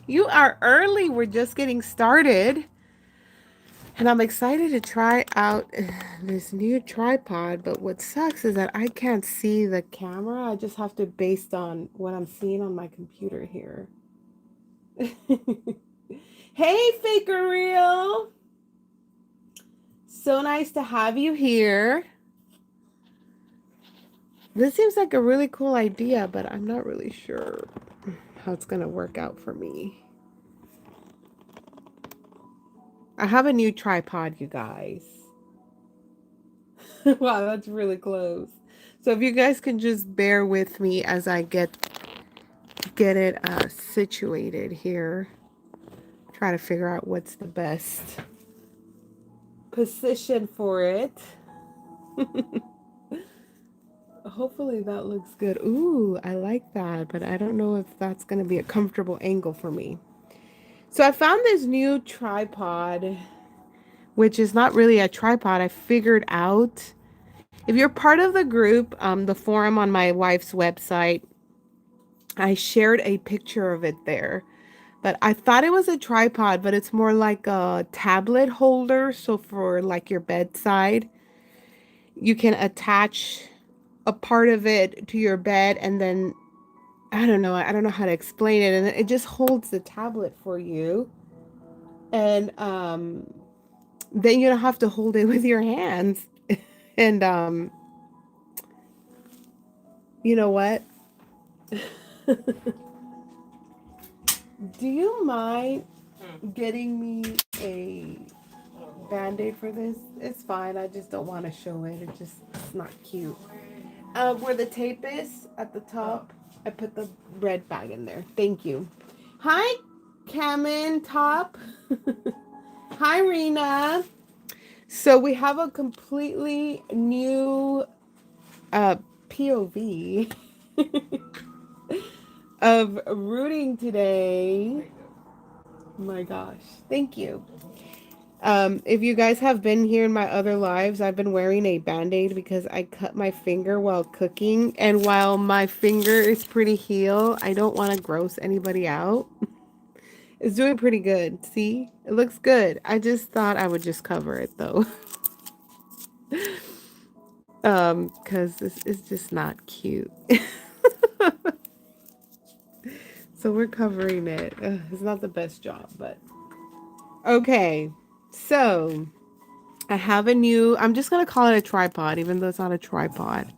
You are early. We're just getting started. And I'm excited to try out this new tripod. But what sucks is that I can't see the camera. I just have to based on what I'm seeing on my computer here. Hey, Faker Real. So nice to have you here. This seems like a really cool idea, but I'm not really sure how it's going to work out for me. I have a new tripod, you guys. Wow, that's really close. So if you guys can just bear with me as I get it situated here. Try to figure out what's the best position for it. Hopefully that looks good. Ooh, I like that, but I don't know if that's going to be a comfortable angle for me. So I found this new tripod, which is not really a tripod. I figured out. If you're part of the group, the forum on my wife's website, I shared a picture of it there. But I thought it was a tripod, but it's more like a tablet holder. So for like your bedside, you can attach a part of it to your bed and then I don't know how to explain it. And it just holds the tablet for you. And then you don't have to hold it with your hands. And you know what? Do you mind getting me a band-aid for this? It's fine. I just don't want to show it. It's not cute. Where the tape is at the top, I put the red bag in there. Thank you. Hi, Cameron Top. Hi, Rena. So we have a completely new POV of rooting today. My gosh. Thank you. If you guys have been here in my other lives, I've been wearing a band-aid because I cut my finger while cooking. And while my finger is pretty healed, I don't want to gross anybody out. It's doing pretty good. See? It looks good. I just thought I would just cover it though. Because this is just not cute. So we're covering it. Ugh, it's not the best job, but okay. So I have a new, I'm just going to call it a tripod, even though it's not a tripod.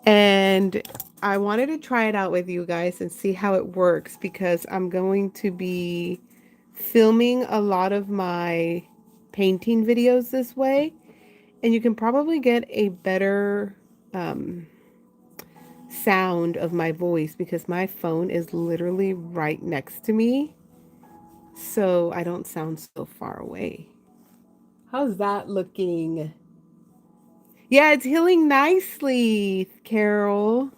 And I wanted to try it out with you guys and see how it works because I'm going to be filming a lot of my painting videos this way. And you can probably get a better sound of my voice because my phone is literally right next to me. So I don't sound so far away. How's that looking? Yeah, it's healing nicely, Carol.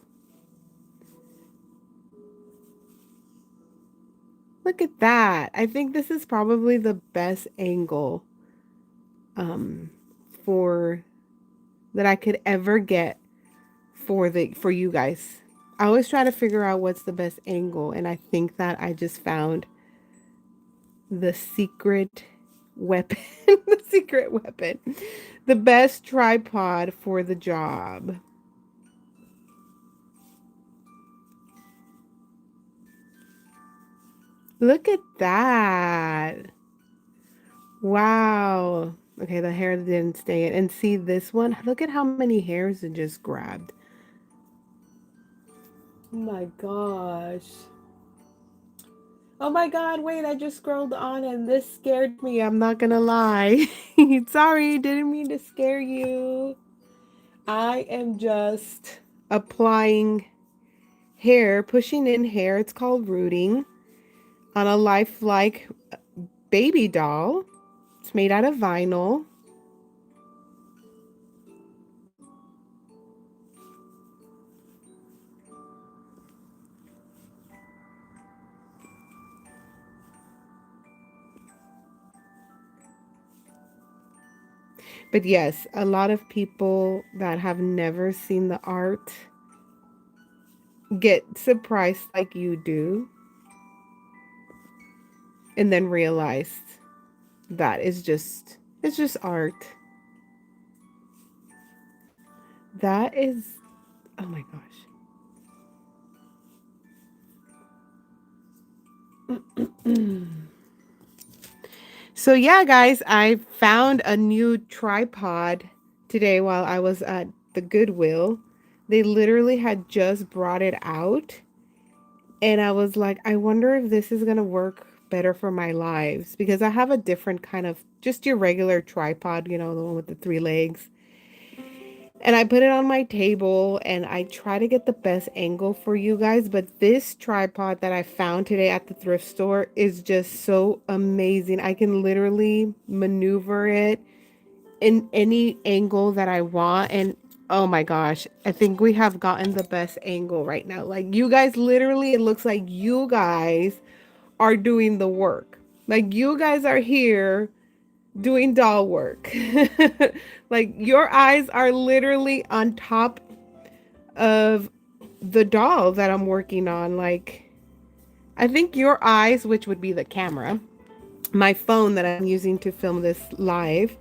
Look at that. I think this is probably the best angle um for that I could ever get for you guys. I always try to figure out what's the best angle and I think that I just found the secret weapon, the secret weapon. The best tripod for the job. Look at that. Wow. Okay, the hair didn't stay in. And see this one? Look at how many hairs it just grabbed. Oh my gosh. Oh my god, wait, I just scrolled on and this scared me. I'm not gonna lie. Sorry, didn't mean to scare you. I am just applying hair, pushing in hair. It's called rooting on a lifelike baby doll. It's made out of vinyl. But yes, a lot of people that have never seen the art get surprised like you do. and then realized that it's just art. That is, oh my gosh. So yeah, guys, I found a new tripod today while I was at the Goodwill. They literally had just brought it out, and I was like, I wonder if this is going to work better for my lives because I have a different kind of just your regular tripod, you know, the one with the three legs. And I put it on my table and I try to get the best angle for you guys. But this tripod that I found today at the thrift store is just so amazing. I can literally maneuver it in any angle that I want. And oh my gosh, I think we have gotten the best angle right now. Like you guys, literally, it looks like you guys are doing the work. Like you guys are here doing doll work. Like your eyes are literally on top of the doll that I'm working on. Like I think your eyes, which would be the camera, my phone that I'm using to film this live,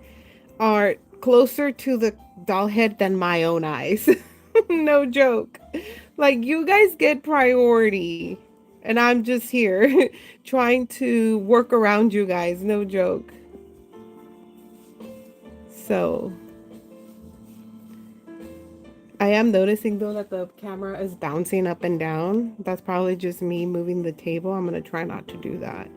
are closer to the doll head than my own eyes. No joke. Like you guys get priority and I'm just here trying to work around you guys. No joke. So I am noticing though that the camera is bouncing up and down. That's probably just me moving the table. I'm going to try not to do that.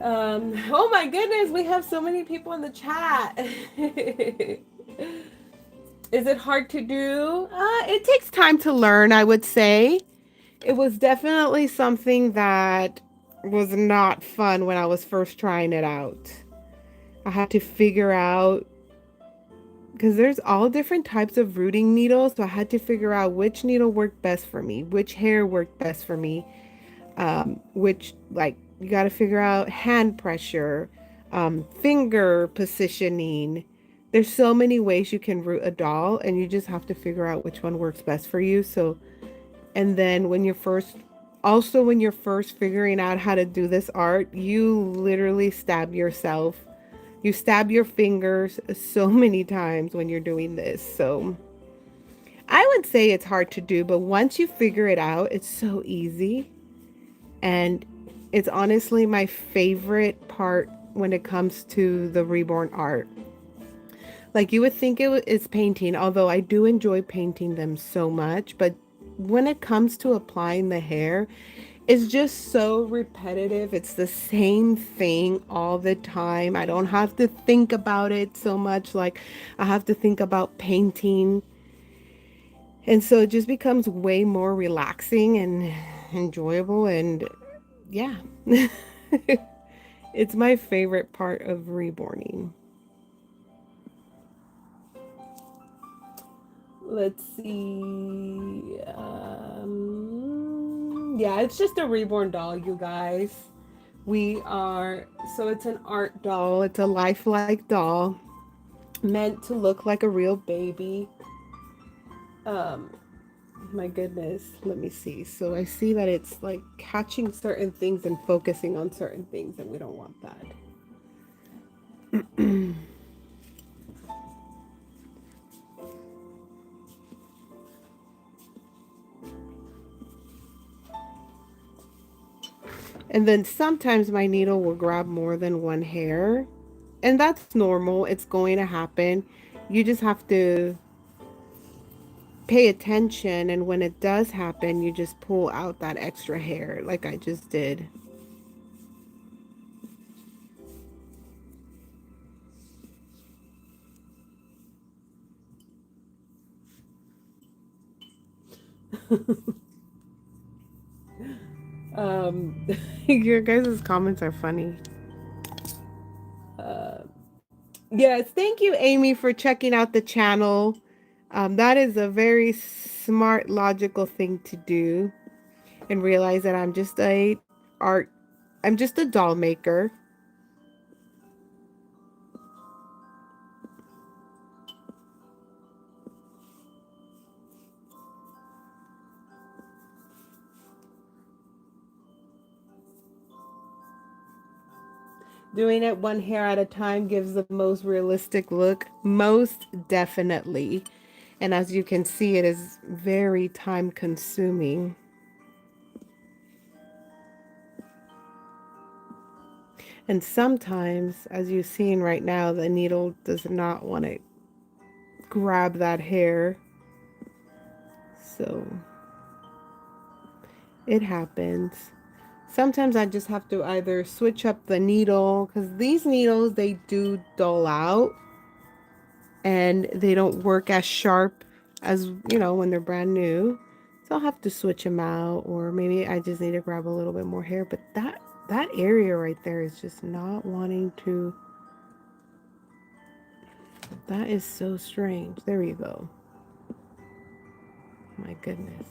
Oh my goodness, we have so many people in the chat. Is it hard to do? It takes time to learn, I would say. It was definitely something that was not fun when I was first trying it out. I had to figure out because there's all different types of rooting needles, so I had to figure out which needle worked best for me, which hair worked best for me, which like you got to figure out hand pressure, finger positioning. There's so many ways you can root a doll, and you just have to figure out which one works best for you. So, and then when you're first figuring out how to do this art, you literally stab yourself. You stab your fingers so many times when you're doing this. So I would say it's hard to do, but once you figure it out, it's so easy. And it's honestly my favorite part when it comes to the Reborn art. Like you would think it's painting, although I do enjoy painting them so much. But when it comes to applying the hair, it's just so repetitive. It's the same thing all the time. I don't have to think about it so much. Like I have to think about painting. And so it just becomes way more relaxing and enjoyable. And yeah, it's my favorite part of reborning. Let's see. Yeah, it's just a reborn doll, you guys. So it's an art doll. It's a lifelike doll meant to look like a real baby. Um, my goodness, let me see. So I see that it's like catching certain things and focusing on certain things, and we don't want that. And then sometimes my needle will grab more than one hair, and that's normal. It's going to happen. You just have to pay attention, and when it does happen, you just pull out that extra hair like I just did. um your guys' comments are funny. uh yes, thank you, Amy, for checking out the channel. That is a very smart, logical thing to do, and realize that art I'm just a doll maker. Doing it one hair at a time gives the most realistic look, most definitely. And as you can see, it is very time consuming. And sometimes, as you're seeing right now, the needle does not want to grab that hair. So it happens. Sometimes I just have to either switch up the needle, because these needles, they do dull out and they don't work as sharp as, you know, when they're brand new. So I'll have to switch them out, or maybe I just need to grab a little bit more hair. But that area right there is just not wanting to. That is so strange. There you go. My goodness.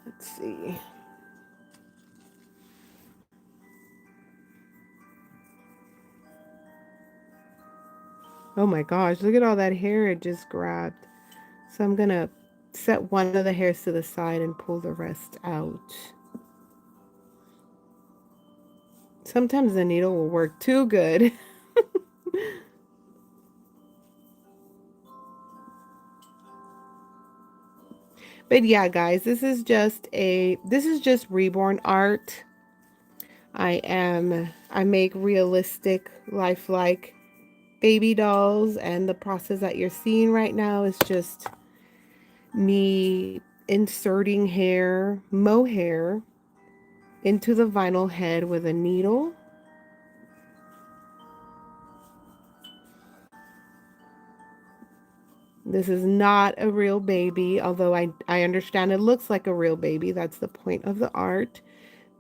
Let's see. Oh my gosh, look at all that hair it just grabbed. So I'm gonna set one of the hairs to the side and pull the rest out. Sometimes the needle will work too good. But yeah, guys, this is just Reborn art. I make realistic, lifelike baby dolls, and the process that you're seeing right now is just me inserting mohair into the vinyl head with a needle. This is not a real baby, although I understand it looks like a real baby. That's the point of the art,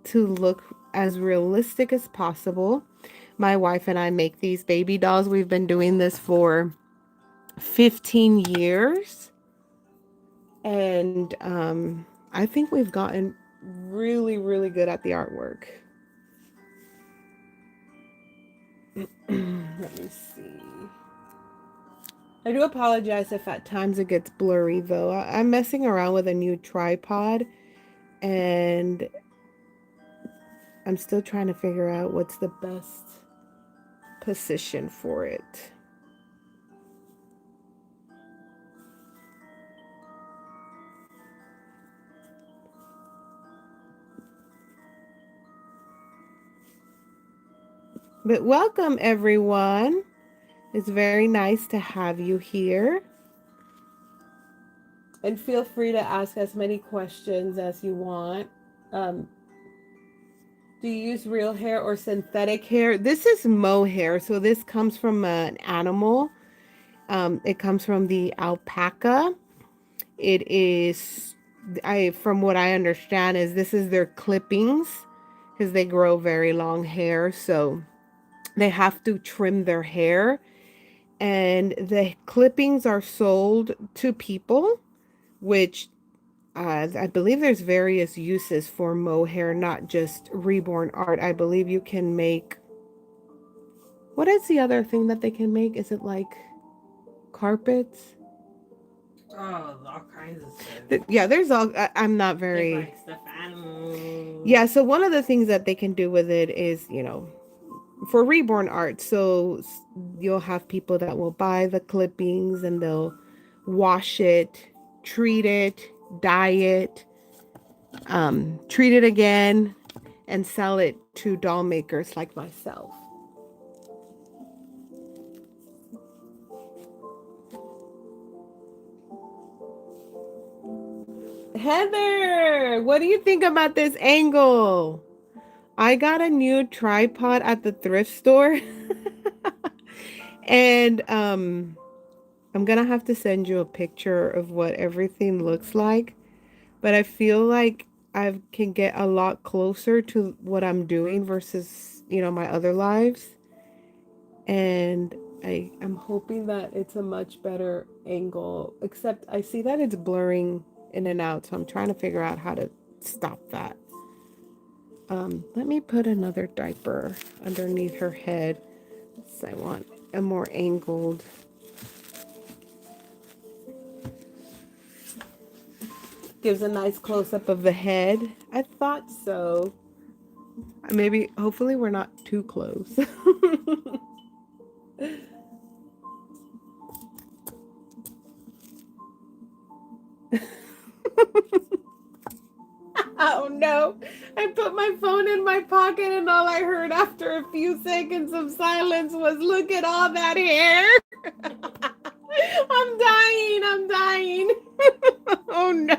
to look as realistic as possible. My wife and I make these baby dolls. We've been doing this for 15 years. And I think we've gotten really, really good at the artwork. Let me see. I do apologize if at times it gets blurry, though. I'm messing around with a new tripod, and I'm still trying to figure out what's the best position for it. But welcome, everyone. It's very nice to have you here. And feel free to ask as many questions as you want. Um, do you use real hair or synthetic hair? This is mohair, so this comes from an animal. It comes from the alpaca. It is, from what I understand, is this is their clippings, because they grow very long hair, so they have to trim their hair, and the clippings are sold to people, which I believe there's various uses for mohair, not just reborn art. I believe you can make, what is the other thing that they can make? Is it like carpets? Oh, all kinds of stuff. Yeah, there's all. I'm not very. Like stuffed animals. Yeah, so one of the things that they can do with it is, for reborn art. So you'll have people that will buy the clippings and they'll wash it, treat it, dye it, treat it again, and sell it to doll makers like myself. Heather, what do you think about this angle? I got a new tripod at the thrift store. And I'm gonna have to send you a picture of what everything looks like. But I feel like I can get a lot closer to what I'm doing versus, my other lives. And I'm hoping that it's a much better angle, except I see that it's blurring in and out, so I'm trying to figure out how to stop that. Let me put another diaper underneath her head. So I want a more angled. gives a nice close-up of the head. I thought so. Maybe, hopefully we're not too close. Oh no, I put my phone in my pocket and all I heard after a few seconds of silence was, look at all that hair. I'm dying. Oh no.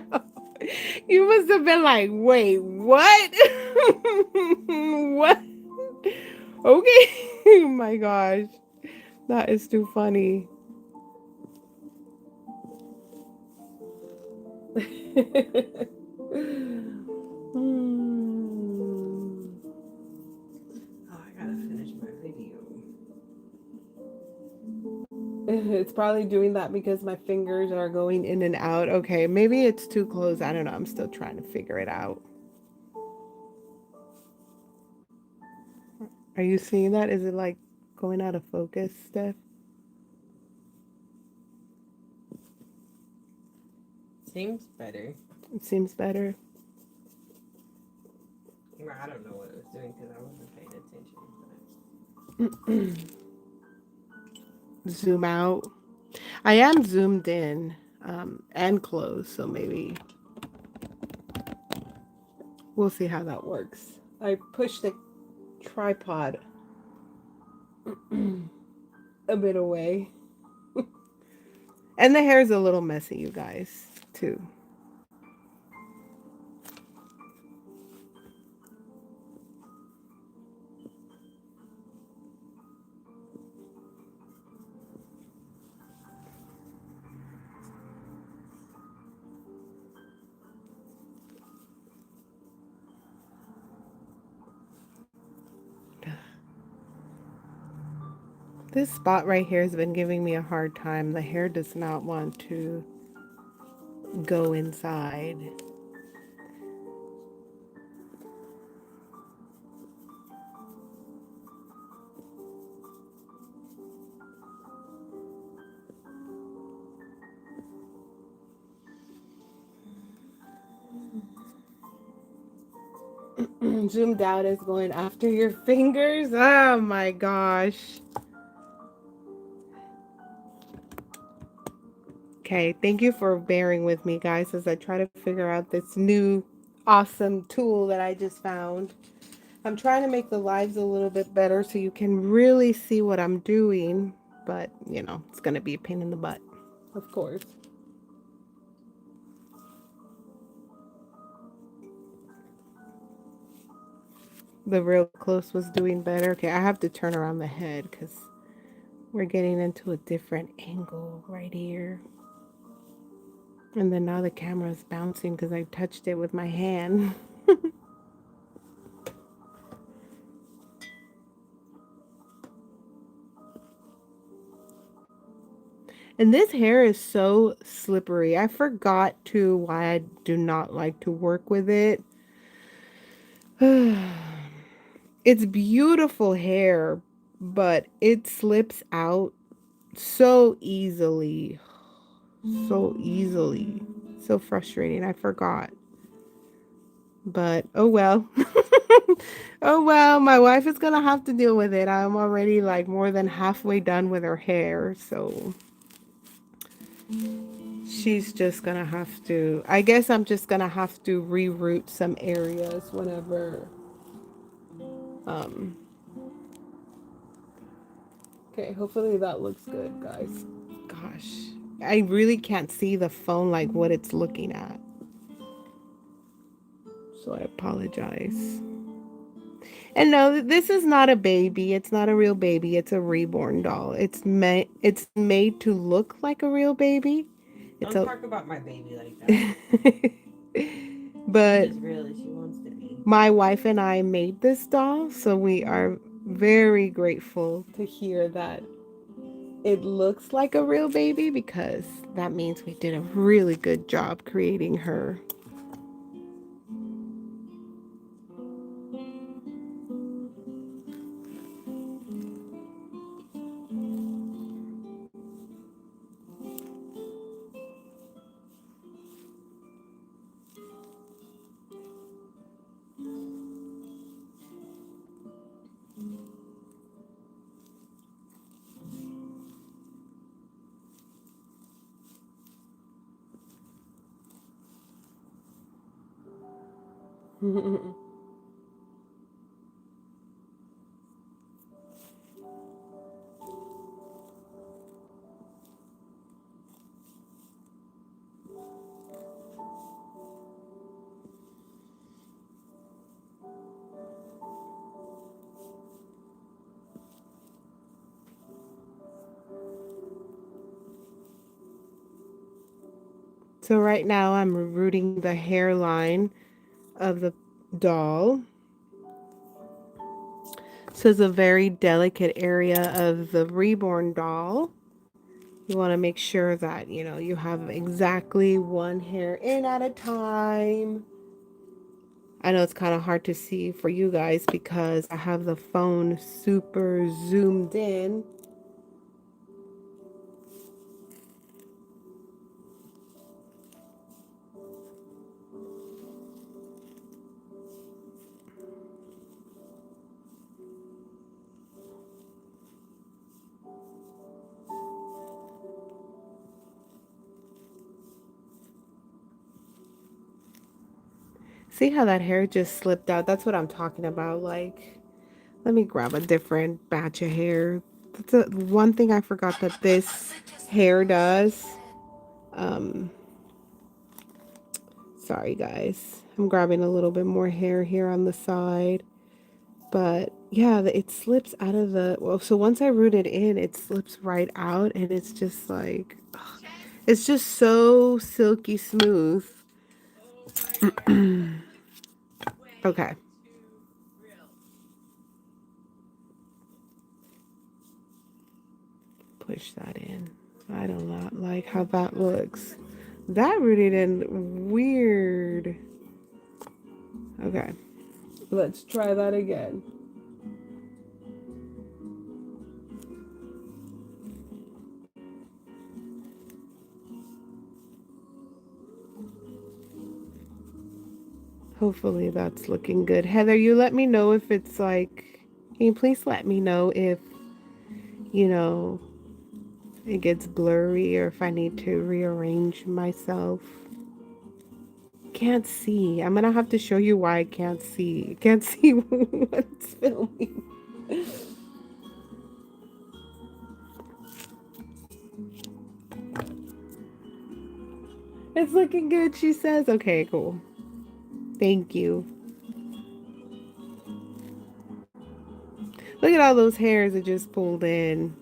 You must have been like, wait, what? What? Okay. Oh my gosh. That is too funny. Oh, I gotta finish my video. It's probably doing that because my fingers are going in and out. Okay, maybe it's too close. I don't know. I'm still trying to figure it out. Are you seeing that? Is it like going out of focus, Steph? Seems better. It seems better. I don't know what it was doing because I wasn't paying attention. Zoom out. I am zoomed in and closed, so maybe we'll see how that works. I pushed the tripod a bit away. And the hair is a little messy, you guys, too. This spot right here has been giving me a hard time. The hair does not want to go inside. Zoomed out is going after your fingers. Oh my gosh. Okay, thank you for bearing with me, guys, as I try to figure out this new awesome tool that I just found. I'm trying to make the lives a little bit better so you can really see what I'm doing, but, you know, it's going to be a pain in the butt, of course. The real close was doing better. Okay, I have to turn around the head because we're getting into a different angle right here. And then now the camera is bouncing because I touched it with my hand. And this hair is so slippery. I forgot to why I do not like to work with it. It's beautiful hair, but it slips out so easily. So easily. So frustrating. I forgot. But oh well. Oh well, my wife is gonna have to deal with it. I'm already like more than halfway done with her hair, so she's just gonna have to, I guess I'm just gonna have to reroute some areas whenever okay, hopefully that looks good, guys. Gosh, I really can't see the phone like what it's looking at, so I apologize. And no, this is not a baby. It's not a real baby. It's a reborn doll. It's made to look like a real baby. Don't talk about my baby like that. But she's real as she wants to be. My wife and I made this doll, so we are very grateful to hear that it looks like a real baby because that means we did a really good job creating her. So right now I'm rooting the hairline of the doll. This is a very delicate area of the Reborn doll. You want to make sure that, you know, you have exactly one hair in at a time. I know it's kind of hard to see for you guys because I have the phone super zoomed in. See how that hair just slipped out? That's what I'm talking about. Like, let me grab a different batch of hair. That's one thing I forgot that this hair does. Um, Sorry guys. I'm grabbing a little bit more hair here on the side. But yeah, it slips out of the, well, so once I root it in, it slips right out and it's just like, ugh, it's just so silky smooth. Okay. Push that in. I do not like how that looks. That rooted in weird. Okay. Let's try that again. Hopefully that's looking good. Heather, you let me know if it's like, can you please let me know if, you know, it gets blurry or if I need to rearrange myself. Can't see. I'm gonna have to show you why I can't see. Can't see what's filming. It's looking good, she says. Okay, cool. Thank you. Look at all those hairs that just pulled in.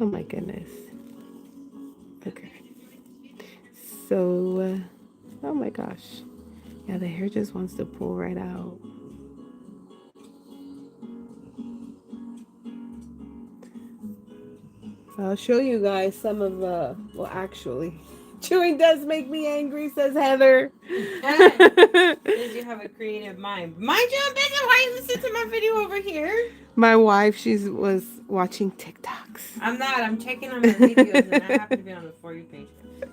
Oh my goodness. Okay. So, oh my gosh. Yeah, the hair just wants to pull right out. I'll show you guys some of, well, actually, chewing does make me angry, says Heather. Says you have a creative mind. Mind your own business. Why you listen to my video over here? My wife, she was watching TikToks. I'm not. I'm checking on my videos, and I happen to be on the For You page.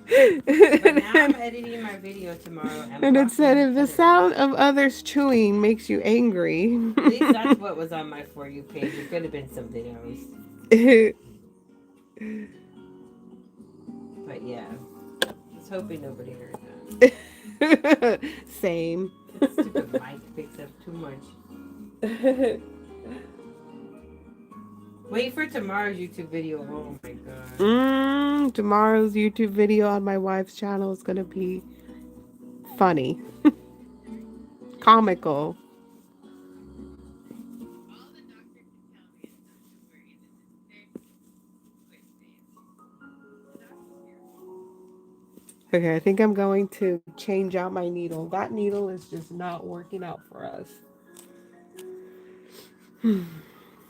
But now I'm editing my video tomorrow. And it said, if the sound of others chewing makes you angry. At least that's what was on my For You page. It could have been some videos. But yeah. I was hoping nobody heard that. Same. That stupid mic picks up too much. Wait for tomorrow's YouTube video. Oh my god. Tomorrow's YouTube video on my wife's channel is going to be funny. Comical. Okay, I think I'm going to change out my needle. That needle is just not working out for us.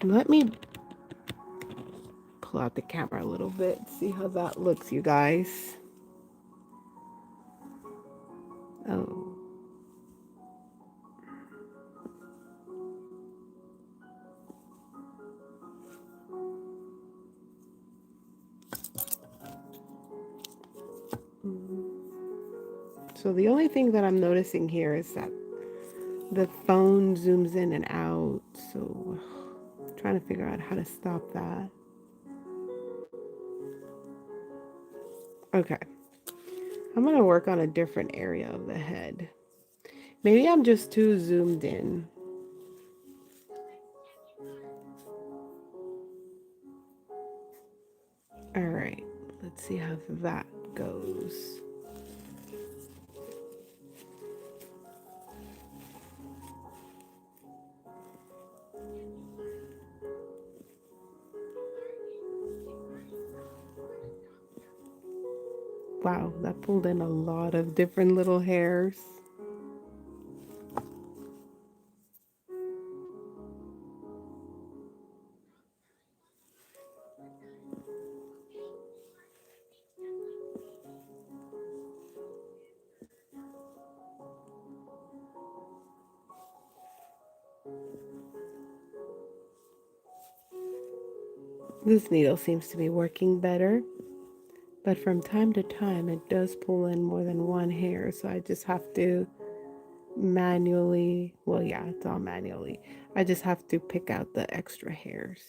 Let me pull out the camera a little bit, see how that looks, you guys. Oh. So the only thing that I'm noticing here is that the phone zooms in and out. So I'm trying to figure out how to stop that. Okay. I'm going to work on a different area of the head. Maybe I'm just too zoomed in. All right. Let's see how that goes. Wow, that pulled in a lot of different little hairs. This needle seems to be working better, but from time to time it does pull in more than one hair, so I just have to manually, well, yeah, it's all manually. I just have to pick out the extra hairs.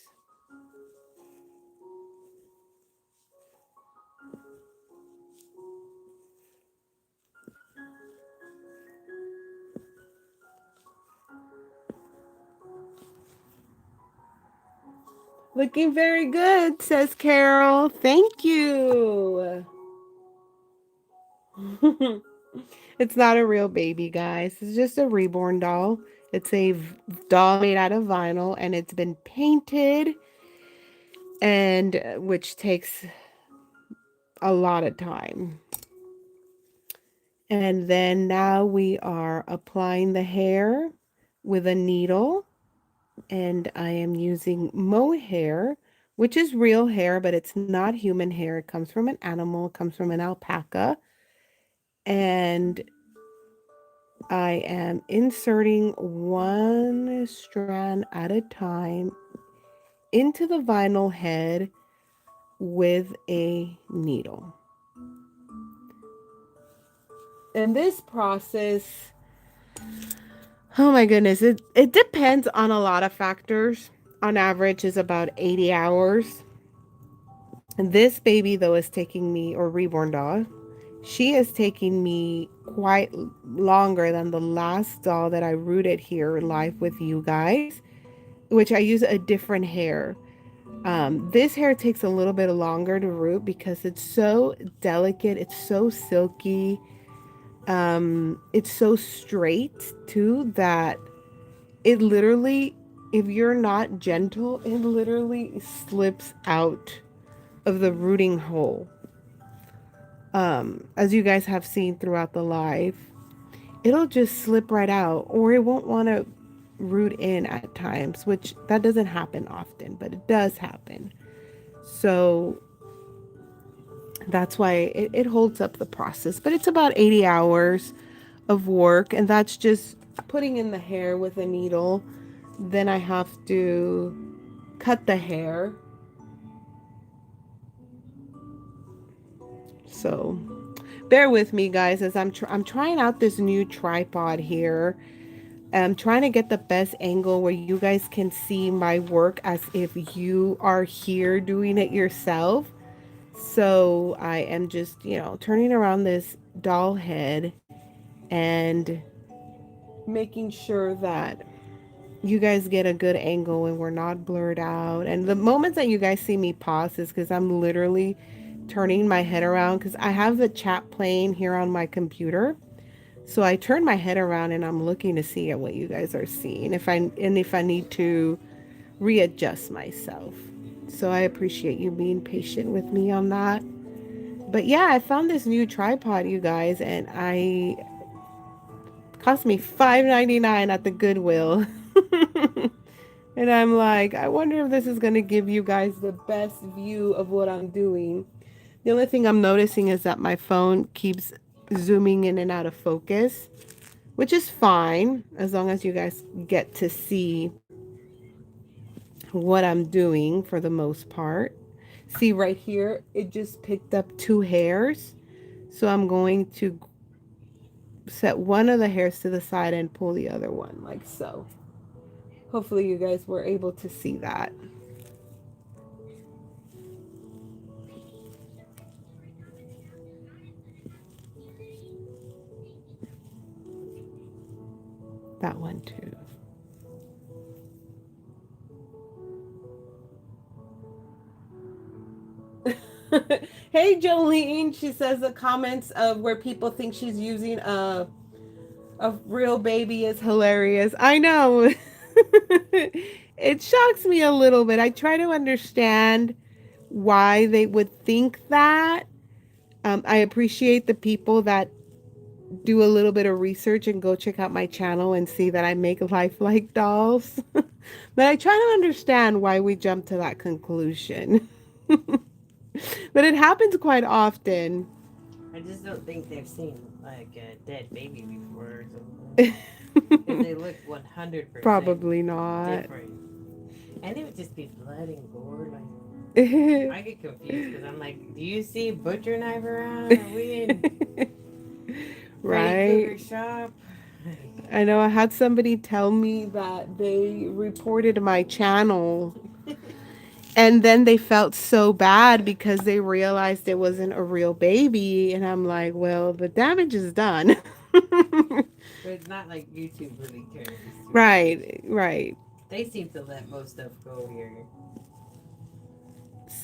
Looking very good, says Carol. Thank you. It's not a real baby, guys. It's just a reborn doll. It's a doll made out of vinyl and it's been painted, and which takes a lot of time. And then now we are applying the hair with a needle, and I am using mohair, which is real hair, but it's not human hair. It comes from an animal, it comes from an alpaca. And I am inserting one strand at a time into the vinyl head with a needle. And this process, oh my goodness, it depends on a lot of factors. On average is about 80 hours. And this baby though is taking me, or reborn doll, she is taking me quite longer than the last doll that I rooted here live with you guys, which I use a different hair. This hair takes a little bit longer to root because it's so delicate, it's so silky, it's so straight too that it literally, if you're not gentle, it literally slips out of the rooting hole. As you guys have seen throughout the live, it'll just slip right out, or it won't want to root in at times, which that doesn't happen often, but it does happen. So that's why it holds up the process. But it's about 80 hours of work, and that's just putting in the hair with a needle. Then I have to cut the hair. So bear with me, guys, as I'm trying out this new tripod here. I'm trying to get the best angle where you guys can see my work as if you are here doing it yourself. So I am just, turning around this doll head and making sure that you guys get a good angle and we're not blurred out. And the moments that you guys see me pause is because I'm literally turning my head around because I have the chat playing here on my computer. So I turn my head around and I'm looking to see at what you guys are seeing. If I need to readjust myself. So I appreciate you being patient with me on that. But yeah, I found this new tripod, you guys, and I cost me $5.99 at the Goodwill. And I'm like, I wonder if this is going to give you guys the best view of what I'm doing. The only thing I'm noticing is that my phone keeps zooming in and out of focus, which is fine as long as you guys get to see what I'm doing for the most part. See right here, it just picked up two hairs. So I'm going to set one of the hairs to the side and pull the other one like so. Hopefully you guys were able to see that. That one too. Hey Jolene, she says the comments of where people think she's using a real baby is hilarious. I know. It shocks me a little bit. I try to understand why they would think that. I appreciate the people that do a little bit of research and go check out my channel and see that I make lifelike dolls. But I try to understand why we jump to that conclusion. But it happens quite often. I just don't think they've seen like a dead baby before or something. Because they look 100% Probably not. different. And it would just be blood and gore. Like, I get confused because I'm like, do you see a butcher knife around? Are we in Freddy Right? Krueger shop? I know I had somebody tell me that they reported my channel and then they felt so bad because they realized it wasn't a real baby. And I'm like, well, the damage is done. But it's not like YouTube really cares too much. Right, right. They seem to let most stuff go here.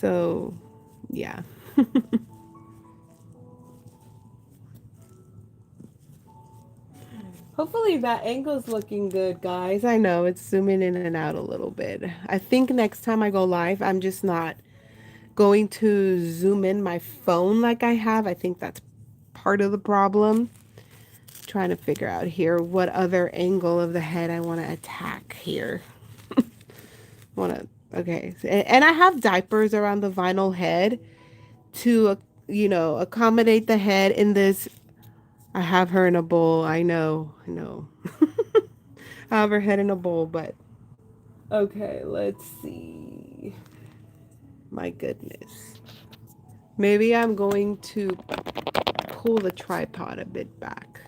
So, yeah. Hopefully that angle's looking good, guys. I know it's zooming in and out a little bit. I think next time I go live, I'm just not going to zoom in my phone like I have. I think that's part of the problem. Trying to figure out here what other angle of the head I want to attack here. Want to okay, and I have diapers around the vinyl head to accommodate the head in this. I have her in a bowl. I know, I know. I have her head in a bowl, but okay, let's see. My goodness. Maybe I'm going to pull the tripod a bit back.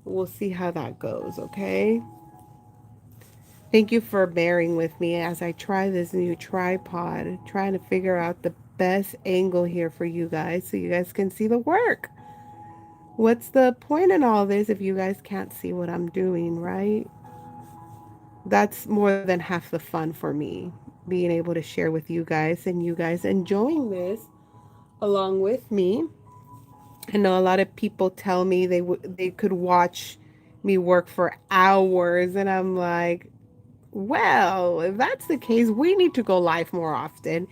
We'll see how that goes, okay? Thank you for bearing with me as I try this new tripod, trying to figure out the best angle here for you guys so you guys can see the work. What's the point in all this if you guys can't see what I'm doing, right? That's more than half the fun for me, being able to share with you guys and you guys enjoying this along with me. I know a lot of people tell me they could watch me work for hours and I'm like, well, if that's the case, we need to go live more often.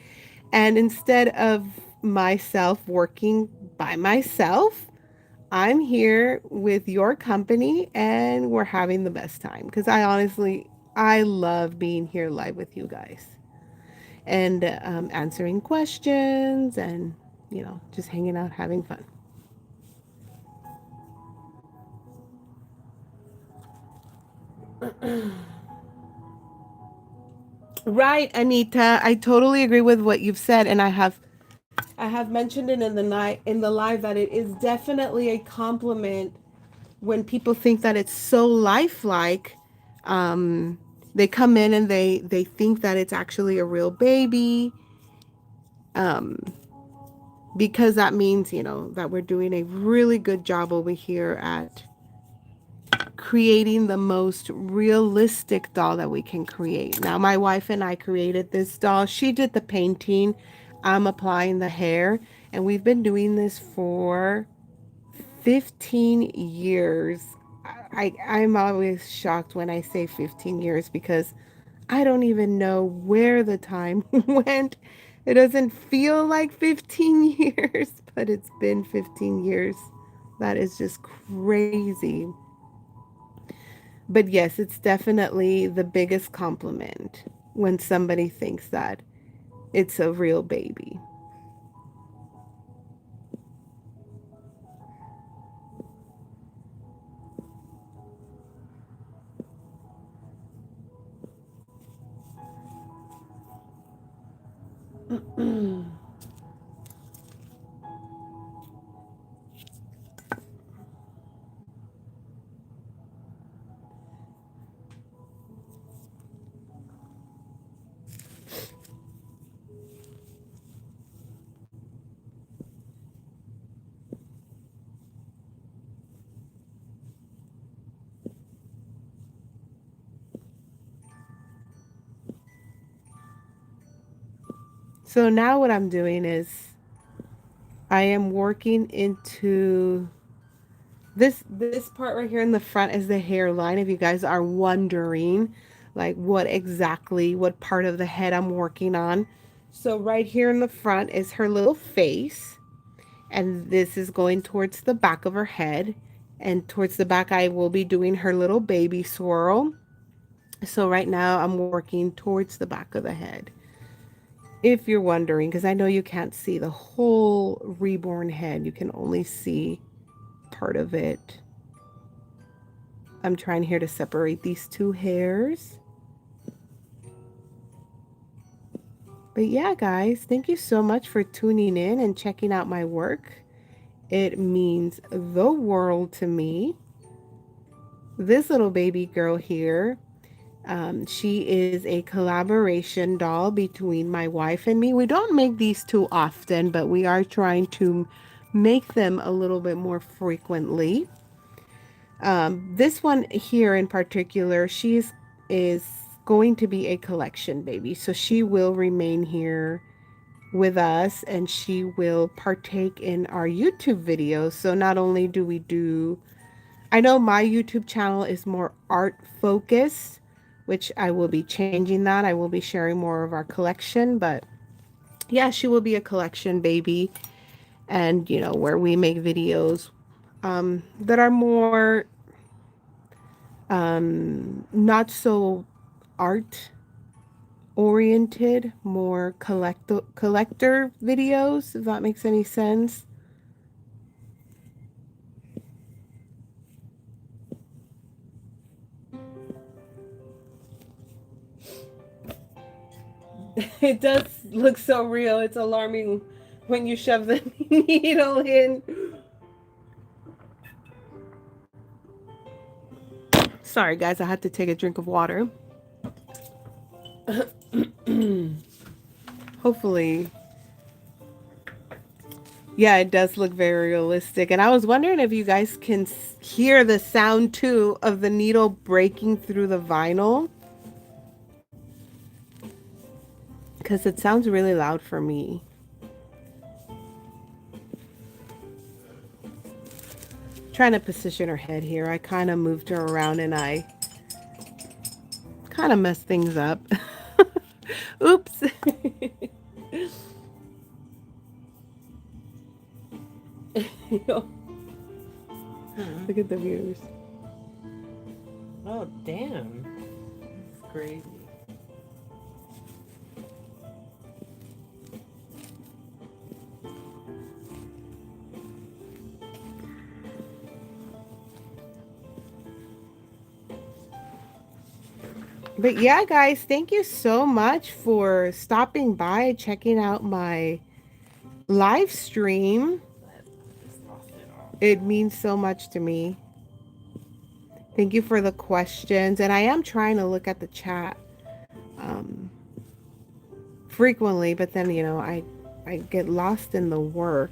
And instead of myself working by myself, I'm here with your company and we're having the best time because I love being here live with you guys and answering questions and, just hanging out, having fun. Right, Anita. I totally agree with what you've said, and I have mentioned it in the live that it is definitely a compliment when people think that it's so lifelike. Um, they come in and they think that it's actually a real baby, um, because that means that we're doing a really good job over here at creating the most realistic doll that we can create. Now, my wife and I created this doll. She did the painting. I'm applying the hair, and we've been doing this for 15 years. I'm always shocked when I say 15 years because I don't even know where the time went. It doesn't feel like 15 years, but it's been 15 years. That is just crazy. But yes, it's definitely the biggest compliment when somebody thinks that it's a real baby. So now what I'm doing is I am working into this part right here in the front is the hairline. If you guys are wondering like what part of the head I'm working on. So right here in the front is her little face, and this is going towards the back of her head, and towards the back I will be doing her little baby swirl. So right now I'm working towards the back of the head. If you're wondering, because I know you can't see the whole reborn head, you can only see part of it. I'm trying here to separate these two hairs. But yeah, guys, thank you so much for tuning in and checking out my work. It means the world to me. This little baby girl here, she is a collaboration doll between my wife and me. We don't make these too often, but we are trying to make them a little bit more frequently. This one here in particular, is going to be a collection baby. So she will remain here with us and she will partake in our YouTube videos. So not only do we do, I know my YouTube channel is more art focused, which I will be changing that. I will be sharing more of our collection, but yeah, she will be a collection baby, and you know, where we make videos that are more not so art oriented, more collector videos, if that makes any sense. It does look so real. It's alarming when you shove the needle in. Sorry, guys, I had to take a drink of water. Hopefully, yeah, it does look very realistic. And I was wondering if you guys can hear the sound too of the needle breaking through the vinyl, because it sounds really loud for me. Trying to position her head here. I kind of moved her around and I kind of messed things up. Oops. Look at the views. Oh, damn. That's crazy. But yeah, guys, thank you so much for stopping by, checking out my live stream. It means so much to me. Thank you for the questions. And I am trying to look at the chat frequently, but then, you know, I get lost in the work.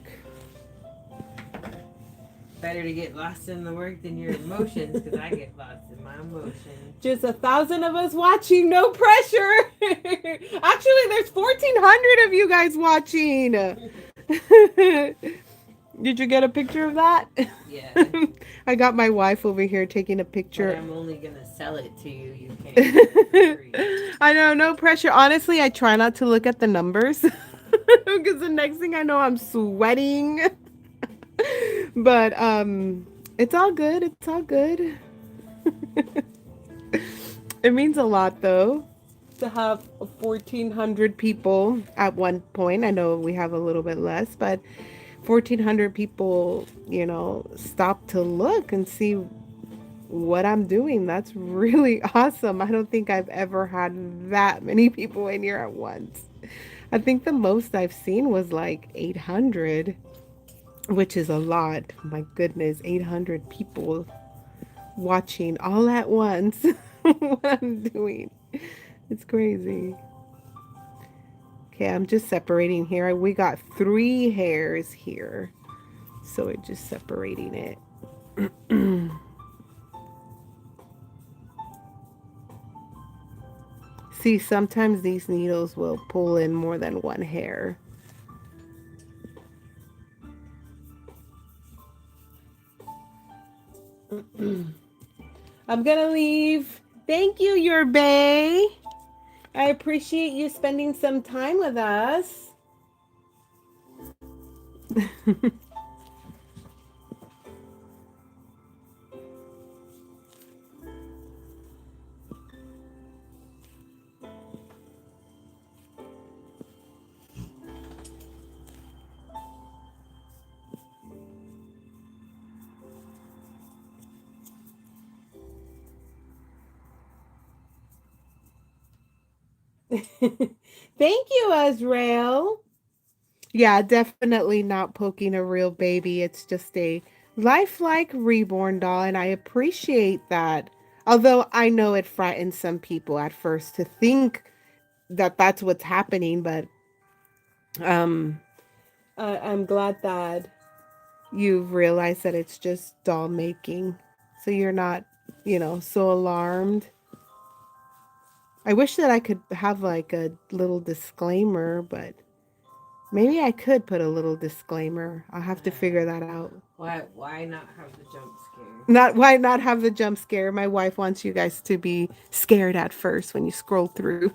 Better to get lost in the work than your emotions, because I get lost in my emotions. Just 1,000 of us watching, no pressure. Actually, there's 1,400 of you guys watching. Did you get a picture of that? Yeah. I got my wife over here taking a picture. But I'm only gonna sell it to you. You can't. I know, no pressure. Honestly, I try not to look at the numbers because the next thing I know, I'm sweating. But it's all good. It's all good. It means a lot though to have 1,400 people at one point. I know we have a little bit less, but 1,400 people, you know, stop to look and see what I'm doing. That's really awesome. I don't think I've ever had that many people in here at once. I think the most I've seen was like 800, which is a lot. My goodness, 800 people watching all at once what I'm doing. It's crazy. Okay, I'm just separating here. We got 3 hairs here. So we're just separating it. See, sometimes these needles will pull in more than one hair. I'm gonna leave. Thank you, your bay. I appreciate you spending some time with us. Thank you, Azrael. Yeah, definitely not poking a real baby. It's just a lifelike reborn doll, and I appreciate that. Although I know it frightens some people at first to think that that's what's happening, but um, I'm glad that you've realized that it's just doll making, so you're not, so alarmed. I wish that I could have like a little disclaimer, but maybe I could put a little disclaimer. I'll have to figure that out. Why not have the jump scare? Not why not have the jump scare. My wife wants you guys to be scared at first when you scroll through.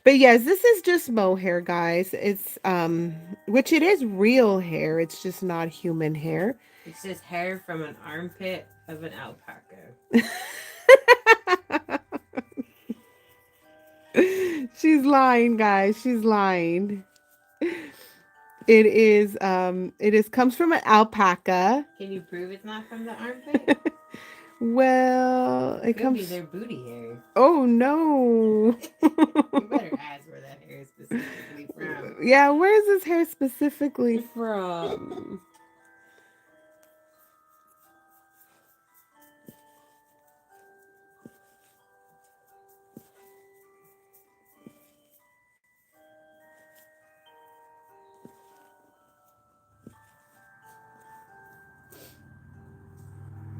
But yes, this is just mohair, guys. It's which it is real hair. It's just not human hair. It's just hair from an armpit of an alpaca. She's lying, guys. She's lying. It is comes from an alpaca. Can you prove it's not from the armpit? Well, it Could be comes. their booty hair. Oh no. You better ask where that hair is specifically from. Yeah, where is this hair specifically from?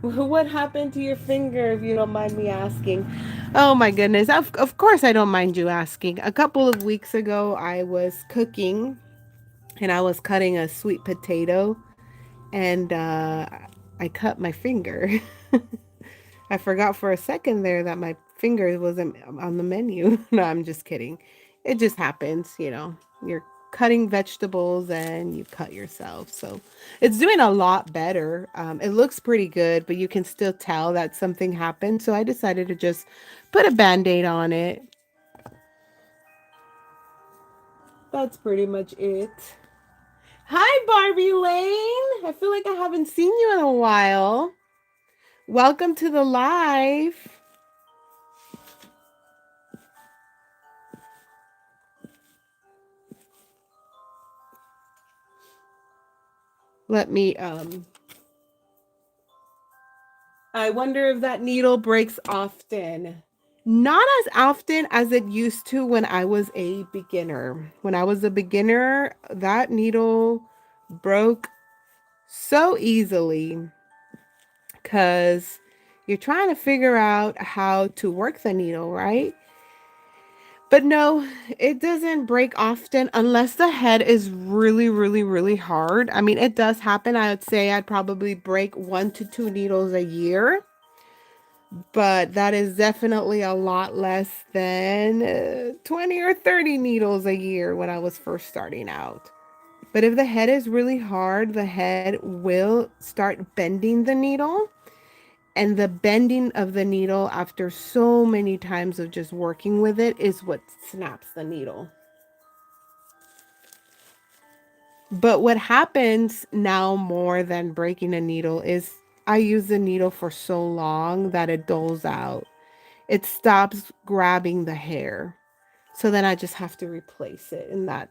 What happened to your finger, if you don't mind me asking? Oh my goodness. Of course, I don't mind you asking. A couple of weeks ago, I was cooking and I was cutting a sweet potato and I cut my finger. I forgot for a second there that my finger wasn't on the menu. No, I'm just kidding. It just happens. You're cutting vegetables and you cut yourself. So it's doing a lot better. It looks pretty good, but you can still tell that something happened. So I decided to just put a band aid on it. That's pretty much it. Hi, Barbie Lane. I feel like I haven't seen you in a while. Welcome to the live. Let me I wonder if that needle breaks often. Not as often as it used to when I was a beginner. When I was a beginner, that needle broke so easily because you're trying to figure out how to work the needle, right? But no, it doesn't break often unless the head is really, really, really hard. I mean, it does happen. I would say I'd probably break 1 to 2 needles a year, but that is definitely a lot less than 20 or 30 needles a year when I was first starting out. But if the head is really hard, the head will start bending the needle. And the bending of the needle after so many times of just working with it is what snaps the needle. But what happens now more than breaking a needle is I use the needle for so long that it dulls out. It stops grabbing the hair. So then I just have to replace it in that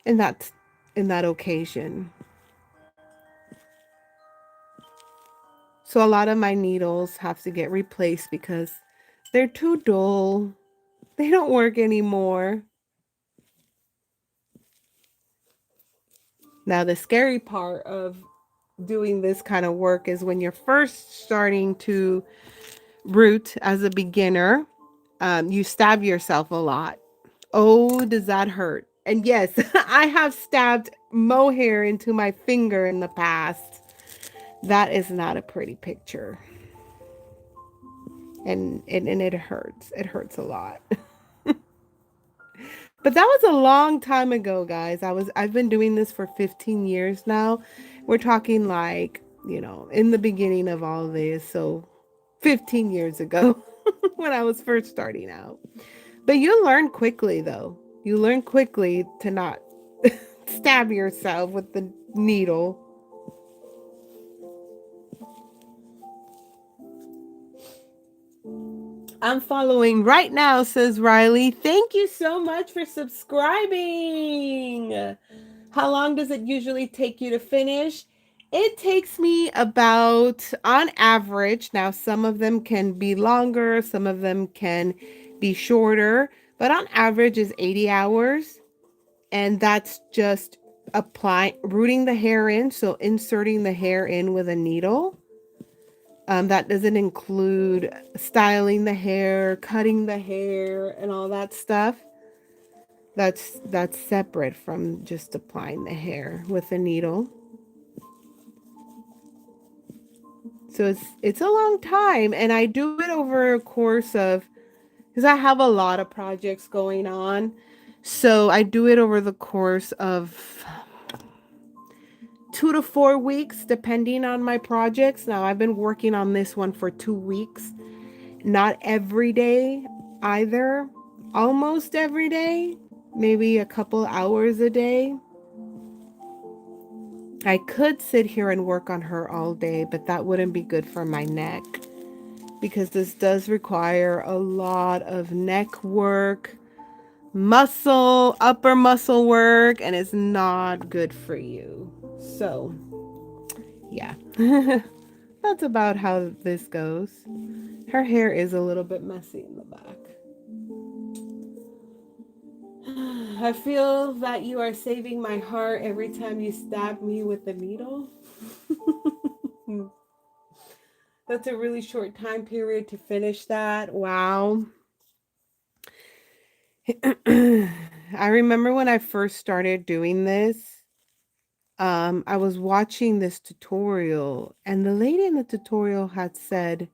in that occasion. So a lot of my needles have to get replaced because they're too dull. They don't work anymore. Now the scary part of doing this kind of work is when you're first starting to route as a beginner, you stab yourself a lot. Oh, does that hurt? And yes, I have stabbed mohair into my finger in the past. That is not a pretty picture. And it hurts. It hurts a lot. But that was a long time ago, guys. I've been doing this for 15 years now. We're talking like, in the beginning of all this. So 15 years ago when I was first starting out. But you learn quickly though. You learn quickly to not stab yourself with the needle. I'm following right now, says Riley. Thank you so much for subscribing. How long does it usually take you to finish? It takes me about, on average, now some of them can be longer, some of them can be shorter, but on average is 80 hours. And that's just rooting the hair in, so inserting the hair in with a needle. That doesn't include styling the hair, cutting the hair, and all that stuff. That's separate from just applying the hair with a needle. So it's a long time, and I do it over a course of, because I have a lot of projects going on. So I do it over the course of 2 to 4 weeks, depending on my projects. Now I've been working on this one for 2 weeks. Not every day either. Almost every day. Maybe a couple hours a day. I could sit here and work on her all day, but that wouldn't be good for my neck. Because this does require a lot of neck work, upper muscle work, and it's not good for you. So, yeah. That's about how this goes. Her hair is a little bit messy in the back. I feel that you are saving my heart every time you stab me with a needle. That's a really short time period to finish that. Wow. I remember when I first started doing this, I was watching this tutorial, and the lady in the tutorial had said,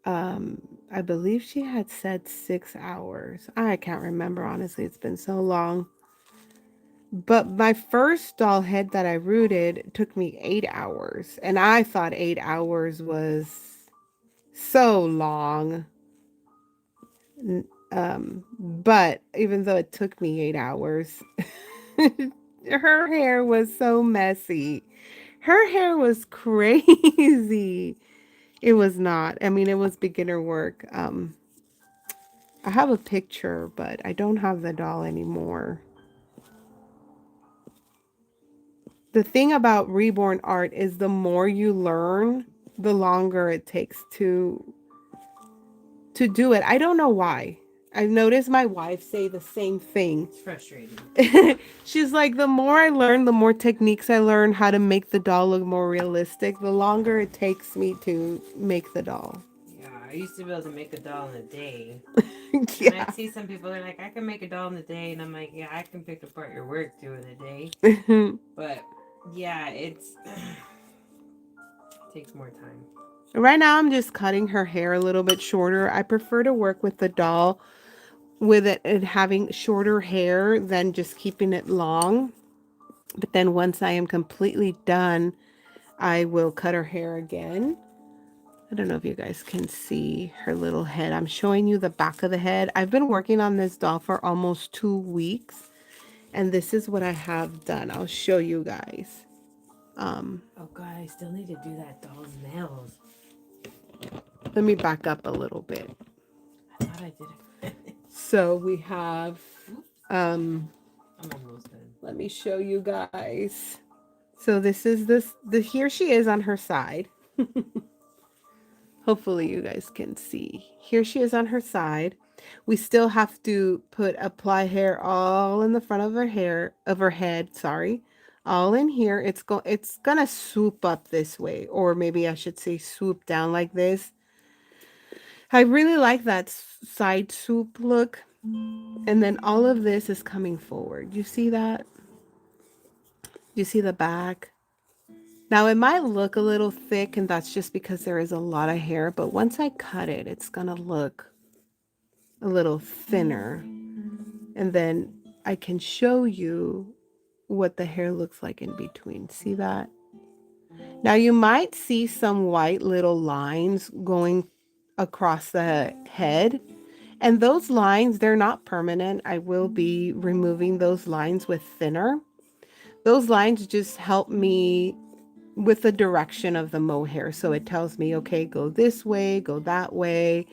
I believe she had said 6 hours. I can't remember, honestly. It's been so long. But my first doll head that I rooted took me 8 hours. And I thought 8 hours was so long. But even though it took me 8 hours, her hair was so messy. Her hair was crazy. It was not. I mean, it was beginner work. I have a picture, but I don't have the doll anymore. The thing about Reborn art is the more you learn, the longer it takes to do it. I don't know why. I've noticed my wife say the same thing. It's frustrating. She's like, the more I learn, the more techniques I learn how to make the doll look more realistic, the longer it takes me to make the doll. Yeah, I used to be able to make a doll in a day. Yeah. And I'd see some people, they're like, I can make a doll in a day. And I'm like, yeah, I can pick apart your work too in a day. But yeah, it takes more time. Right now, I'm just cutting her hair a little bit shorter. I prefer to work with the doll with it having shorter hair than just keeping it long. But then once I am completely done, I will cut her hair again. I don't know if you guys can see her little head. I'm showing you the back of the head. I've been working on this doll for almost 2 weeks. And this is what I have done. I'll show you guys. Oh God, I still need to do that doll's nails. Let me back up a little bit. I thought I did it. So we have, I'm almost done. let me show you guys. So this is here she is on her side. Hopefully you guys can see. Here she is on her side. We still have to apply hair all in the front of her head, sorry, all in here. It's gonna swoop up this way, or maybe I should say swoop down like this. I really like that side swoop look. And then all of this is coming forward. You see that? You see the back? Now it might look a little thick, and that's just because there is a lot of hair, but once I cut it, it's gonna look a little thinner. And then I can show you what the hair looks like in between. See that? Now you might see some white little lines going across the head. And those lines, they're not permanent. I will be removing those lines with thinner. Those lines just help me with the direction of the mohair. So it tells me, okay, go this way, go that way.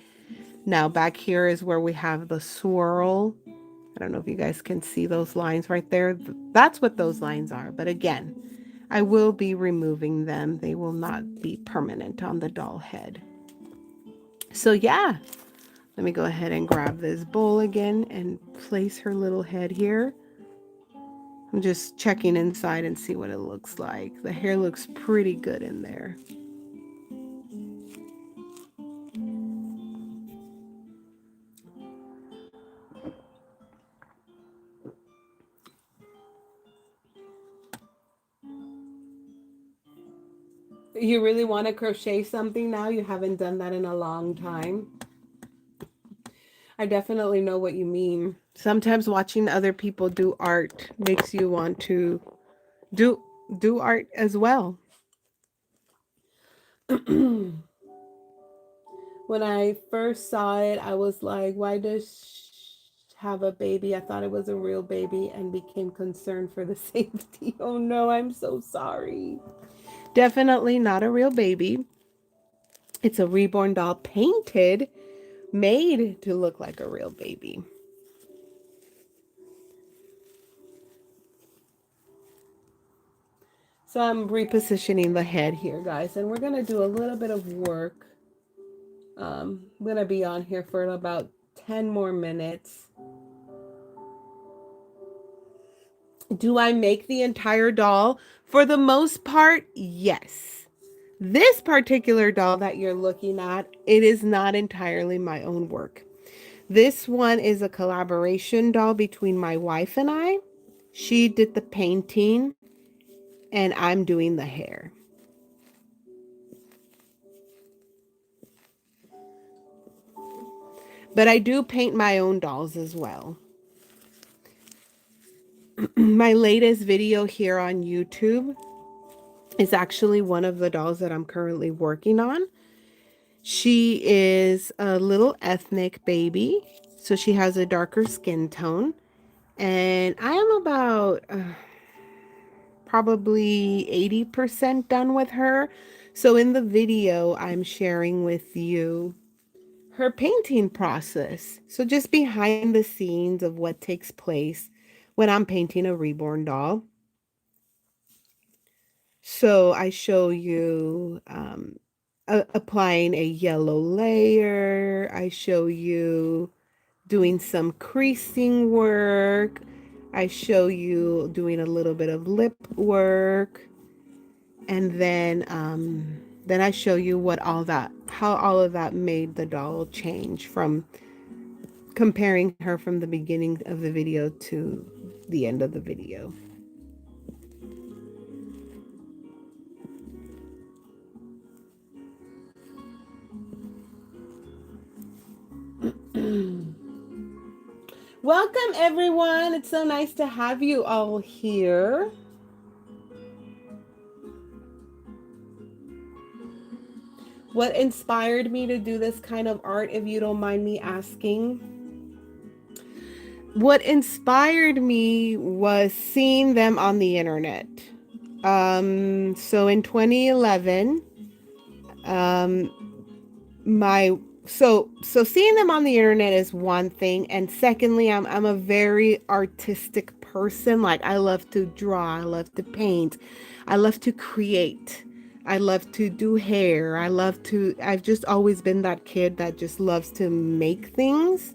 Now back here is where we have the swirl. I don't know if you guys can see those lines right there. That's what those lines are. But again, I will be removing them. They will not be permanent on the doll head. So yeah, let me go ahead and grab this bowl again and place her little head here. I'm just checking inside and see what it looks like. The hair looks pretty good in there. You really want to crochet something now? You haven't done that in a long time. I definitely know what you mean. Sometimes watching other people do art makes you want to do art as well. When I first saw it, I was like, why does she have a baby? I thought it was a real baby and became concerned for the safety. Oh no, I'm so sorry. Definitely not a real baby. It's a reborn doll painted, made to look like a real baby. So I'm repositioning the head here, guys, and we're going to do a little bit of work. I'm going to be on here for about 10 more minutes. Do I make the entire doll? For the most part, yes. This particular doll that you're looking at, it is not entirely my own work. This one is a collaboration doll between my wife and I. She did the painting and I'm doing the hair. But I do paint my own dolls as well. My latest video here on YouTube is actually one of the dolls that I'm currently working on. She is a little ethnic baby, so she has a darker skin tone. And I am about probably 80% done with her. So in the video, I'm sharing with you her painting process. So just behind the scenes of what takes place when I'm painting a reborn doll. So I show you applying a yellow layer. I show you doing some creasing work. I show you doing a little bit of lip work. And then I show you how all of that made the doll change from comparing her from the beginning of the video to the end of the video. Welcome everyone. It's so nice to have you all here. What inspired me to do this kind of art, if you don't mind me asking? What inspired me was seeing them on the internet. So in 2011, my so seeing them on the internet is one thing, and secondly, I'm a very artistic person. Like, I love to draw, I love to paint, I love to create, I love to do hair, I've just always been that kid that just loves to make things.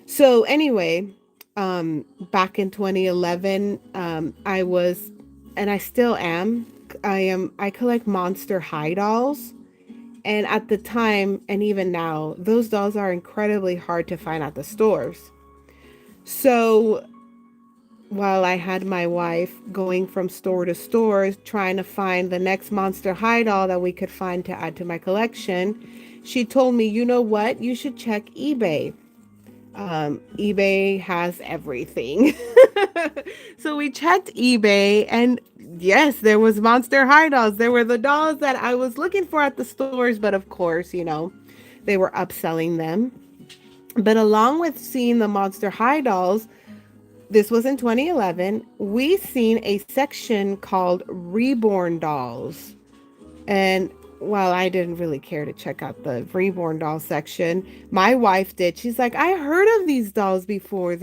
So anyway, back in 2011, I was and I still am. I collect Monster High dolls. And at the time, and even now, those dolls are incredibly hard to find at the stores. So while I had my wife going from store to store trying to find the next Monster High doll that we could find to add to my collection, she told me, you know what? You should check eBay. eBay has everything. So we checked eBay, and yes, there was Monster High dolls. There were the dolls that I was looking for at the stores, but of course, they were upselling them. But along with seeing the Monster High dolls, this was in 2011, we seen a section called Reborn dolls. And while I didn't really care to check out the Reborn doll section, my wife did. She's like, I heard of these dolls before.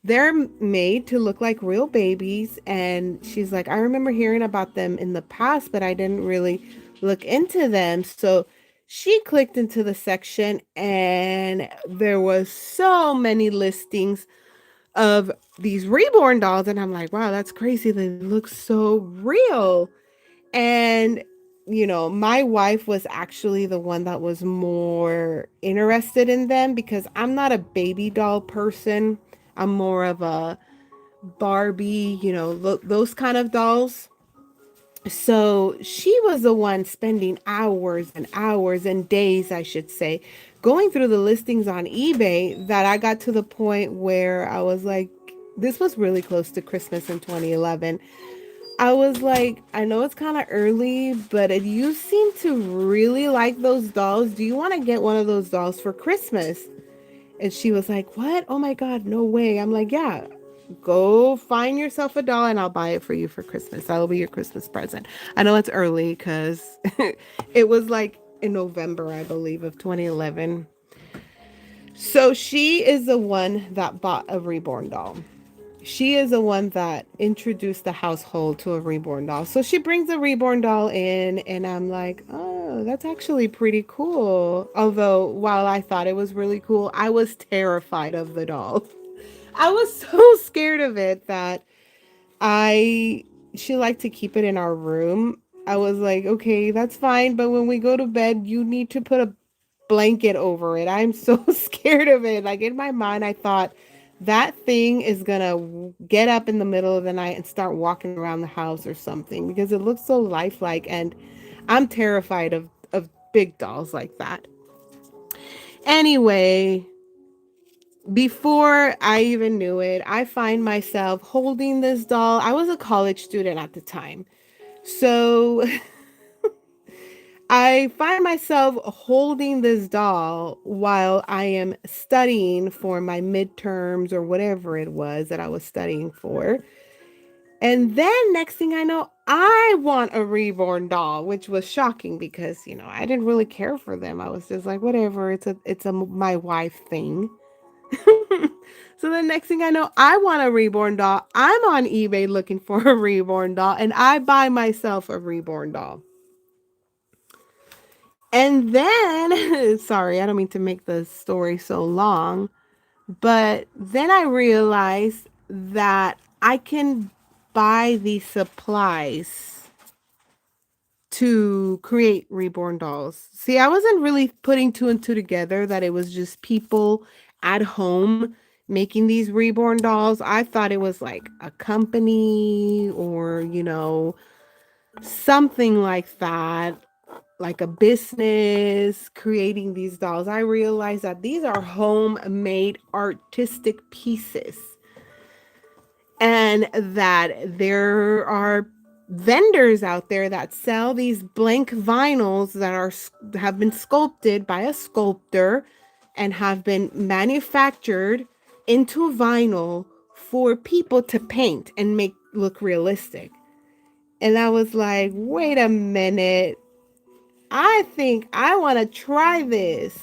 They're made to look like real babies. And she's like, I remember hearing about them in the past, but I didn't really look into them. So she clicked into the section, and there was so many listings of these reborn dolls, and I'm like, wow, that's crazy. They look so real. And my wife was actually the one that was more interested in them because I'm not a baby doll person. I'm more of a Barbie, those kind of dolls. So she was the one spending hours and hours and days, I should say, going through the listings on eBay, that I got to the point where I was like, this was really close to Christmas in 2011. I was like, I know it's kind of early, but if you seem to really like those dolls, do you want to get one of those dolls for Christmas? And she was like, what? Oh my God, no way. I'm like, yeah, go find yourself a doll and I'll buy it for you for Christmas. That'll be your Christmas present. I know it's early because it was like in November, I believe, of 2011. So she is the one that bought a reborn doll. She is the one that introduced the household to a reborn doll. So she brings a reborn doll in, and I'm like, oh, that's actually pretty cool. Although, while I thought it was really cool, I was terrified of the doll. I was so scared of it that I she liked to keep it in our room. I was like, okay, that's fine, but when we go to bed, you need to put a blanket over it. I'm so scared of it. Like in my mind, I thought that thing is gonna get up in the middle of the night and start walking around the house or something because it looks so lifelike, and I'm terrified of big dolls like that. Anyway, before I even knew it, I find myself holding this doll. I was a college student at the time. So I find myself holding this doll while I am studying for my midterms or whatever it was that I was studying for. And then next thing I know, I want a reborn doll, which was shocking because, I didn't really care for them. I was just like, whatever, it's a my wife thing. So the next thing I know, I want a reborn doll. I'm on eBay looking for a reborn doll, and I buy myself a reborn doll. And then, sorry, I don't mean to make the story so long, but then I realized that I can buy the supplies to create reborn dolls. See, I wasn't really putting two and two together that it was just people at home making these reborn dolls. I thought it was like a company or, something like that, like a business creating these dolls. I realized that these are homemade artistic pieces and that there are vendors out there that sell these blank vinyls that have been sculpted by a sculptor and have been manufactured into vinyl for people to paint and make look realistic. And I was like, wait a minute, I think I want to try this.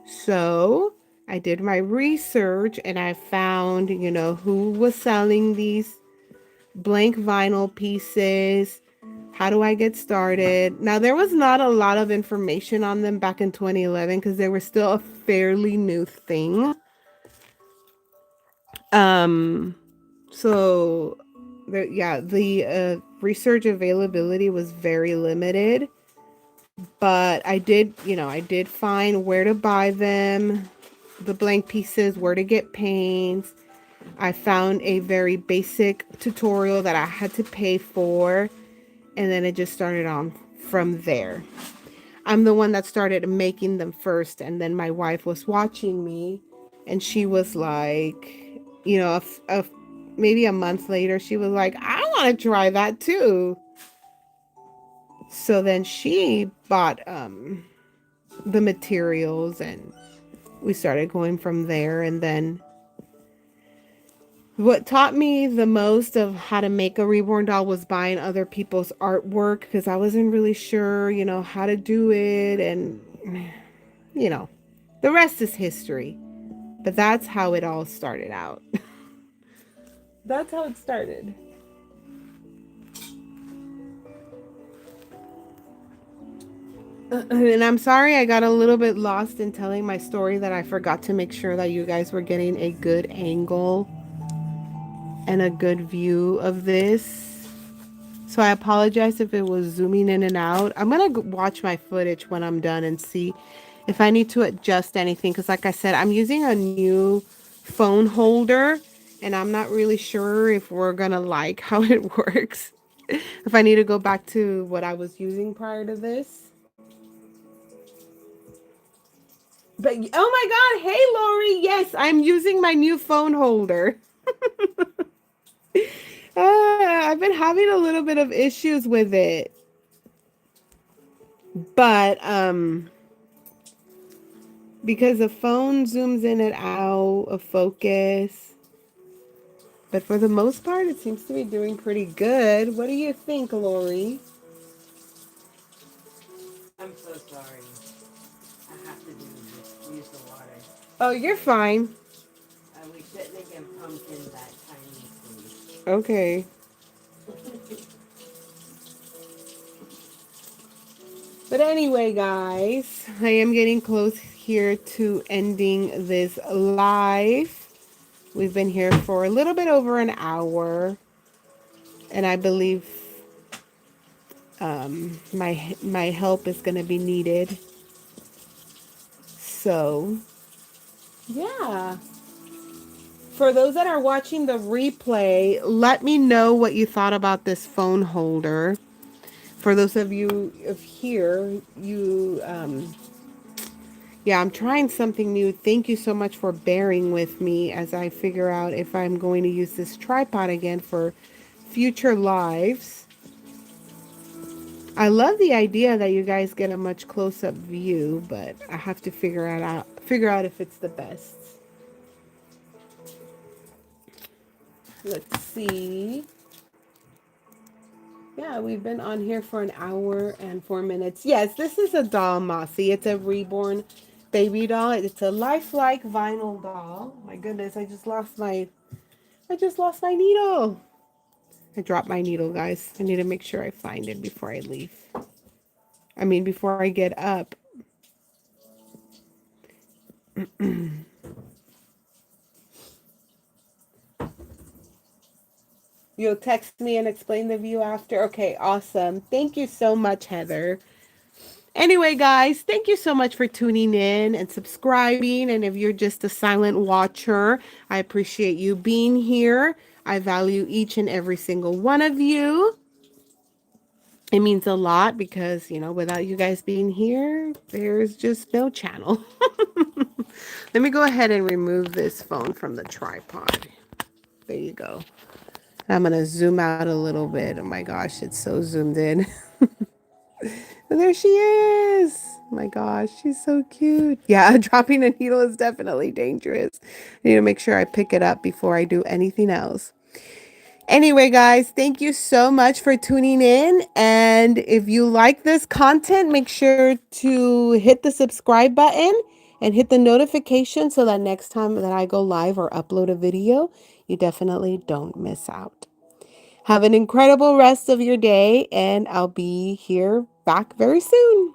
So I did my research and I found, who was selling these blank vinyl pieces. How do I get started? Now, there was not a lot of information on them back in 2011 because they were still a fairly new thing. Um, so The research availability was very limited, but I did find where to buy them, the blank pieces, where to get paints. I found a very basic tutorial that I had to pay for, and then it just started on from there. I'm the one that started making them first, and then my wife was watching me, and she was like, maybe a month later, she was like, I want to try that too. So then she bought the materials, and we started going from there. And then what taught me the most of how to make a reborn doll was buying other people's artwork, because I wasn't really sure, how to do it. And, you know, the rest is history. But that's how it all started out. That's how it started. And I'm sorry I got a little bit lost in telling my story, that I forgot to make sure that you guys were getting a good angle and a good view of this. So I apologize if it was zooming in and out. I'm going to watch my footage when I'm done and see if I need to adjust anything. Because like I said, I'm using a new phone holder, and I'm not really sure if we're going to like how it works. If I need to go back to what I was using prior to this. But oh my God, hey Lori, yes, I'm using my new phone holder. I've been having a little bit of issues with it. But because the phone zooms in and out of focus. But for the most part, it seems to be doing pretty good. What do you think, Lori? I'm so sorry. I have to do this. Use the water. Oh, you're fine. We shouldn't get pumpkin that Chinese food. Okay. But anyway, guys, I am getting close here to ending this live. We've been here for a little bit over an hour, and I believe my help is going to be needed. So, yeah. For those that are watching the replay, let me know what you thought about this phone holder. For those of you of here, yeah, I'm trying something new. Thank you so much for bearing with me as I figure out if I'm going to use this tripod again for future lives. I love the idea that you guys get a much close-up view, but I have to figure out if it's the best. Let's see. Yeah, we've been on here for an hour and 4 minutes. Yes, this is a doll, Mossy. It's a Reborn baby doll. It's a lifelike vinyl doll. My goodness, I just lost my needle. I dropped my needle, guys. I need to make sure I find it before I leave. Before I get up. You'll text me and explain the view after? Okay, awesome. Thank you so much, Heather. Anyway, guys, thank you so much for tuning in and subscribing. And if you're just a silent watcher, I appreciate you being here. I value each and every single one of you. It means a lot because, without you guys being here, there's just no channel. Let me go ahead and remove this phone from the tripod. There you go. I'm going to zoom out a little bit. Oh my gosh, it's so zoomed in. And there she is. Oh my gosh, she's so cute. Yeah, dropping a needle is definitely dangerous. I need to make sure I pick it up before I do anything else. Anyway, guys, thank you so much for tuning in. And if you like this content, make sure to hit the subscribe button and hit the notification so that next time that I go live or upload a video, you definitely don't miss out. Have an incredible rest of your day, and I'll be here back very soon.